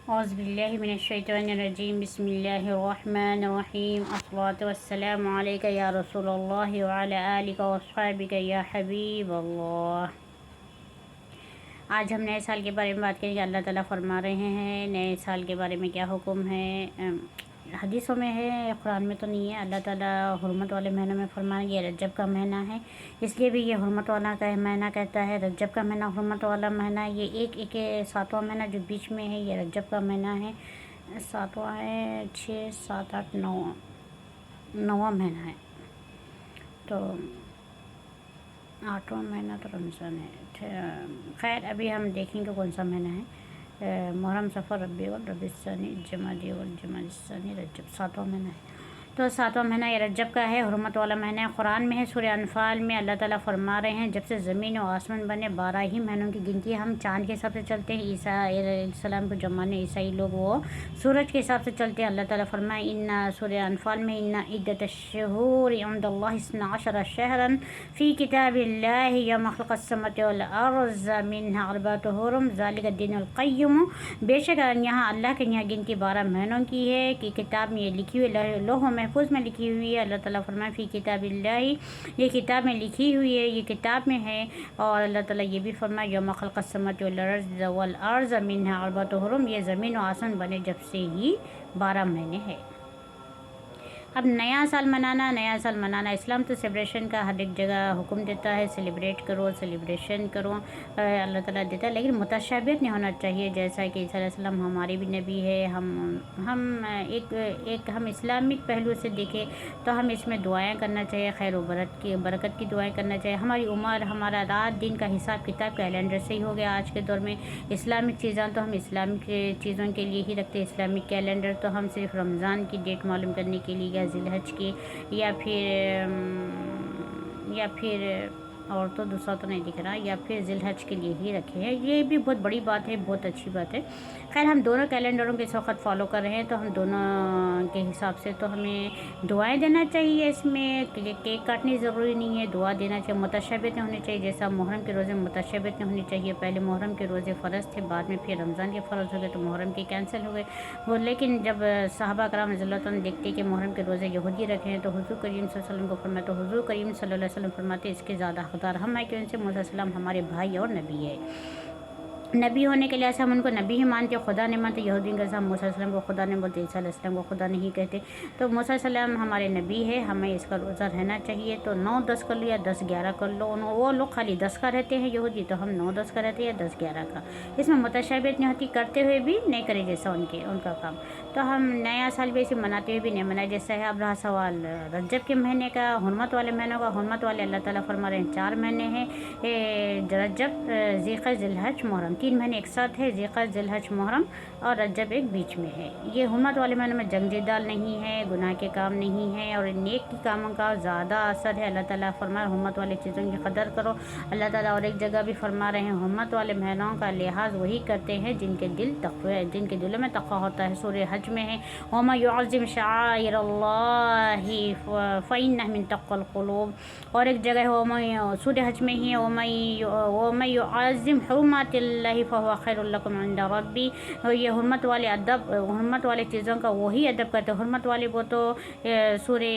اعوذ باللہ من الشیطان الرجیم بسم اللہ الرحمن الرحیم الصلاۃ والسلام علیک یا رسول اللہ وعلی آلک واصحابک یا حبیب اللہ۔ آج ہم نئے سال کے بارے میں بات کریں گے۔ اللہ تعالیٰ فرما رہے ہیں نئے سال کے بارے میں کیا حکم ہے۔ حدیثوں میں ہے، قرآن میں تو نہیں ہے۔ اللہ تعالیٰ حرمت والے مہینوں میں فرمائیں گے، رجب کا مہینہ ہے، اس لیے بھی یہ حرمت والا کا مہینہ کہتا ہے۔ رجب کا مہینہ حرمت والا مہینہ ہے۔ یہ ایک ساتواں مہینہ جو بیچ میں ہے یہ رجب کا مہینہ ہے۔ ساتواں ہے 6 7 8 9 نواں مہینہ ہے، تو 8واں مہینہ تو رمضان ہے۔ خیر ابھی ہم دیکھیں گے کون سا مہینہ ہے۔ محرم، صفر، ربیع الاول، ربیع الثانی، جمادی الاول، جمادی الثانی، رجب 7واں مہینہ ہے۔ تو 7واں مہینہ یہ رجب کا ہے، حرمت والا مہینہ ہے۔ قرآن میں ہے، سورہ انفال میں اللہ تعالیٰ فرما رہے ہیں جب سے زمین و آسمان بنے 12 ہی مہینوں کی گنتی ہے۔ ہم چاند کے حساب سے چلتے ہیں، عیسیٰ علیہ السلام کو زمانے عیسائی لوگ وہ سورج کے حساب سے چلتے ہیں۔ اللہ تعالیٰ فرمائے سورہ انفال میں ان عدت الشہور عند اللہ 12 شہرا فی کتاب اللہ یوم خلق السماوات والارض منها اربعۃ حرم ذلک الدین القیم۔ بے شک یہاں اللہ کے یہاں گنتی 12 مہینوں کی ہے کہ کتاب میں یہ لکھی ہوئی، لوح محفوظ میں لکھی ہوئی ہے۔ اللہ تعالیٰ فرمائے فی کتاب اللہ، یہ کتاب میں لکھی ہوئی ہے، یہ کتاب میں ہے۔ اور اللہ تعالیٰ یہ بھی فرمائے یوم خلق السماوات والارض منها اربعۃ حرم، یہ زمین و آسمان بنے جب سے ہی 12 مہینے ہے۔ اب نیا سال منانا اسلام تو سیلیبریشن کا ہر ایک جگہ حکم دیتا ہے، سیلیبریٹ کرو، سیلیبریشن کرو، اللہ تعالیٰ دیتا ہے، لیکن متشابہت نہیں ہونا چاہیے۔ جیسا کہ عیسیٰ علیہ السلام ہمارے بھی نبی ہے، ہم ایک ہم اسلامک پہلو سے دیکھیں تو ہم اس میں دعائیں کرنا چاہیے، خیر و برکت کی دعائیں کرنا چاہیے۔ ہماری عمر، ہمارا رات دن کا حساب کتاب کیلنڈر سے ہی ہو گیا آج کے دور میں۔ اسلامک چیزاں تو ہم اسلامک چیزوں کے لیے ہی رکھتے ہیں، اسلامک کیلنڈر تو ہم صرف رمضان کی ڈیٹ معلوم کرنے کے لیے، ذی الحج کی، یا پھر اور تو دوسرا تو نہیں دکھ رہا، یا پھر ذی الحج کے لیے ہی رکھے ہیں۔ یہ بھی بہت بڑی بات ہے، بہت اچھی بات ہے۔ خیر ہم دونوں کیلنڈروں کے اس وقت فالو کر رہے ہیں، تو ہم دونوں کے حساب سے تو ہمیں دعائیں دینا چاہیے۔ اس میں کیک کاٹنی ضروری نہیں ہے، دعا دینا چاہیے، متشابہت نہیں ہونی چاہیے۔ جیسا محرم کے روزے متشابہت نہیں ہونی چاہیے، پہلے محرم کے روزے فرض تھے، بعد میں پھر رمضان کے فرض ہو گئے تو محرم کے کینسل ہو گئے وہ۔ لیکن جب صحابہ کرام رضی اللہ عنہ دیکھتے کہ محرم کے روزے یہودی رکھے ہیں تو حضور کریم صلی اللہ علیہ وسلم کو فرمایا، تو حضور کریم صلی اللہ علیہ وسلم فرماتے اس کے زیادہ حقدار ہم ہیں، کہ ان سے موسیٰ علیہ السلام ہمارے بھائی اور نبی ہے۔ نبی ہونے کے لحاظ سے ہم ان کو نبی ہی مانتے، خدا نہیں مانتے۔ یہودیوں کے ساتھ موسیٰ علیہ السلام کو خدا نہیں بولتے، عیسیٰ علیہ السلام کو خدا نہیں کہتے، تو موسیٰ علیہ السلام ہمارے نبی ہے، ہمیں اس کا روزہ رہنا چاہیے۔ تو 9 10 کر لو یا 10 11 کر لو، وہ لوگ خالی 10 کا رہتے ہیں یہودی، تو ہم 9 10 کا رہتے ہیں یا 10 11 کا۔ اس میں متشابہت نہیں ہوتی، کرتے ہوئے بھی نہیں کرے جیسا ان کا کام۔ تو ہم نیا سال بھی ایسے مناتے ہوئے بھی نہیں منائے۔ جیسا ہے اب رہا سوال رجب کے مہینے کا، حرمت والے مہینوں کا۔ حرمت والے اللہ تعالیٰ فرما رہے ہیں 4 مہینے ہیں، رجب، ذی القعدہ، ذی الحج، محرم، 3 مہینے ایک ساتھ ہے، ذی القعدہ، ذی الحج، محرم، اور رجب ایک بیچ میں ہے۔ یہ حرمت والے مہینوں میں جنگ جدال نہیں ہے، گناہ کے کام نہیں ہے، اور نیک کی کاموں کا زیادہ اثر ہے۔ اللہ تعالیٰ فرمائے حرمت والے چیزوں کی قدر کرو۔ اللہ تعالیٰ اور ایک جگہ بھی فرما رہے ہیں حرمت والے مہینوں کا لحاظ وہی کرتے ہیں جن کے دلوں میں تقویٰ ہوتا ہے۔ سورہ حج میں ہے وَمَن يُعَظِّمْ شَعَائِرَ اللَّهِ فَإِنَّهَا مِن تَقْوَى الْقُلُوبِ، اور ایک جگہ ہے سورہ حج میں ہی وَمَن يُعَظِّمْ حُرُمَاتِ اللَّهِ فَهُوَ خَيْرٌ لَكُمْ عِندَ رَبِّي، یہ حرمت والے ادب، حرمت والے چیزوں کا وہی ادب کرتے ہیں۔ حرمت والے وہ تو سورہ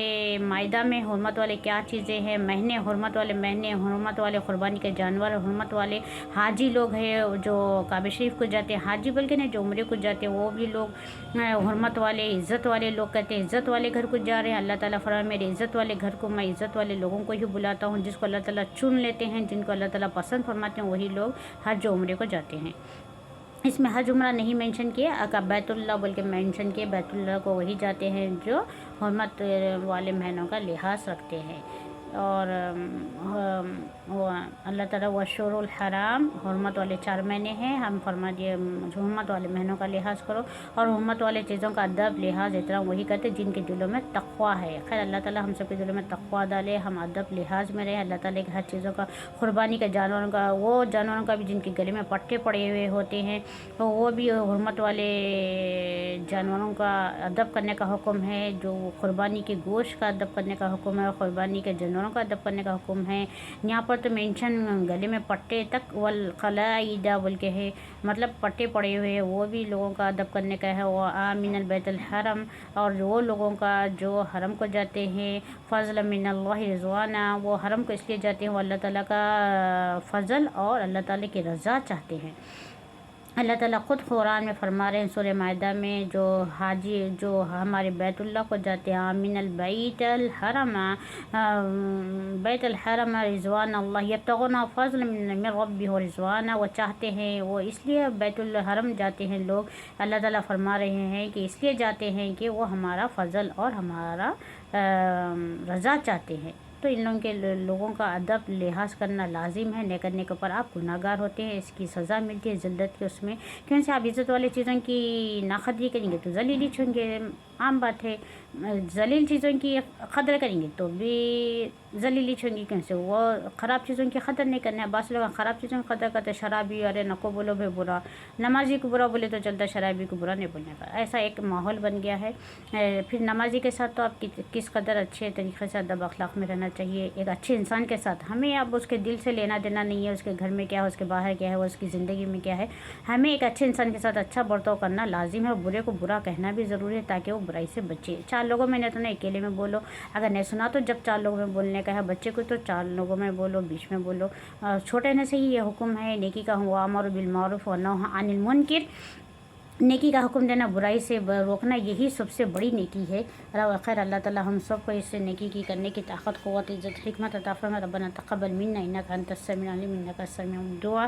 مائدہ میں حرمت والے کیا چیزیں ہیں، مہینے، حرمت والے مہینے، حرمت والے قربانی کے جانور، حرمت والے حاجی لوگ ہیں جو کعبہ شریف کو جاتے ہیں، حاجی بلکہ نہیں جو عمرے کو جاتے ہیں وہ بھی لوگ حرمت والے، عزت والے لوگ کہتے ہیں، عزت والے گھر کو جا رہے ہیں۔ اللہ تعالیٰ فرمائے میرے عزت والے گھر کو میں عزت والے لوگوں کو ہی بلاتا ہوں، جس کو اللہ تعالیٰ چن لیتے ہیں، جن کو اللہ تعالیٰ پسند فرماتے ہیں، وہی لوگ حج و عمرے کو جاتے ہیں۔ اس میں حج عمرہ نہیں مینشن کیا، بیت اللہ بول کے مینشن کیا، بیت اللہ کو وہی جاتے ہیں جو حرمت والے مہینوں کا لحاظ رکھتے ہیں۔ اور اللہ تعالیٰ واشہر الحرام، حرمت والے 4 مہینے ہیں، ہم فرما دیے حرمت والے مہینوں کا لحاظ کرو، اور حرمت والے چیزوں کا ادب، لحاظ، احترام وہی کرتے جن کے دلوں میں تقویٰ ہے۔ خیر اللہ تعالیٰ ہم سب کے دلوں میں تقویٰ ڈالے، ہم ادب لحاظ میں رہے۔ اللہ تعالیٰ کی ہر چیزوں کا، قربانی کا، جانوروں کا، وہ جانوروں کا بھی جن کے گلے میں پٹے پڑے ہوئے ہوتے ہیں، وہ بھی حرمت والے جانوروں کا ادب کرنے کا حکم ہے۔ جو قربانی کے گوشت کا ادب کرنے کا حکم ہے، اور قربانی کے جانوروں کپڑوں کا ادب کرنے کا حکم ہے۔ یہاں پر تو مینشن گلے میں پٹے تک والقلائد بول کے ہے، مطلب پٹے پڑے ہوئے ہیں، وہ بھی لوگوں کا ادب کرنے کا ہے۔ وہ آمین البیت الحرم، اور وہ لوگوں کا جو حرم کو جاتے ہیں، فضل من اللہ رضوانہ، وہ حرم کو اس لیے جاتے ہیں وہ اللہ تعالیٰ کا فضل اور اللہ تعالیٰ کی رضا چاہتے ہیں۔ اللہ تعالیٰ خود قرآن میں فرما رہے ہیں سورہ مائدہ میں، جو حاجی جو ہمارے بیت اللہ کو جاتے ہیں، آمین البیت الحرم، بیت الحرم رضوان اللہ یبتغون فضل من ربہ و رضوانہ، وہ چاہتے ہیں، وہ اس لیے بیت الحرم جاتے ہیں لوگ، اللہ تعالیٰ فرما رہے ہیں کہ اس لیے جاتے ہیں کہ وہ ہمارا فضل اور ہمارا رضا چاہتے ہیں۔ تو ان لوگوں کا ادب لحاظ کرنا لازم ہے، نہیں کرنے کے اوپر آپ گناہ گار ہوتے ہیں، اس کی سزا ملتی ہے ذلت کی اس میں، کیوں سے آپ عزت والے چیزوں کی ناقدری کریں گے تو ذلیل ہی چھوئیں گے، عام بات ہے، ذلیل چیزوں کی قدر کریں گے تو بھی ذلیل ہی چھوئیں گے، کیوں سے وہ خراب چیزوں کی قدر نہیں کرنا ہے۔ بعض لوگ خراب چیزوں کی قدر کرتے، شرابی ارے نکو بولو بھائی برا، نمازی کو برا بولے تو چلتا، شرابی کو برا نہیں بولنے کا، ایسا ایک ماحول بن گیا ہے۔ پھر نمازی کے ساتھ تو آپ کس قدر اچھے طریقے سے ادب اخلاق میں رہنا چاہیے، ایک اچھے انسان کے ساتھ، ہمیں اب اس کے دل سے لینا دینا نہیں ہے، اس کے گھر میں کیا ہے، اس کے باہر کیا ہے، وہ اس کی زندگی میں کیا ہے، ہمیں ایک اچھے انسان کے ساتھ اچھا برتاؤ کرنا لازم ہے، اور برے کو برا کہنا بھی ضروری ہے تاکہ وہ برائی سے بچے۔ 4 لوگوں میں نہیں تو نہیں، اکیلے میں بولو، اگر نہیں سنا تو جب 4 لوگوں میں بولنے کا ہے، بچے کو تو 4 لوگوں میں بولو، بیچ میں بولو۔ چھوٹے نے سے ہی یہ حکم ہے، نیکی کا وامر بالمعروف ونہی عن المنکر، نیکی کا حکم دینا، برائی سے روکنا، یہی سب سے بڑی نیکی ہے۔ خیر اللہ تعالی ہم سب کو اس سے نیکی کی کرنے کی طاقت، قوت، عزت، حکمت عطا فرمائے۔ ربنا تقبل منا انک انت السمیع العلیم انک السمیع الدعاء۔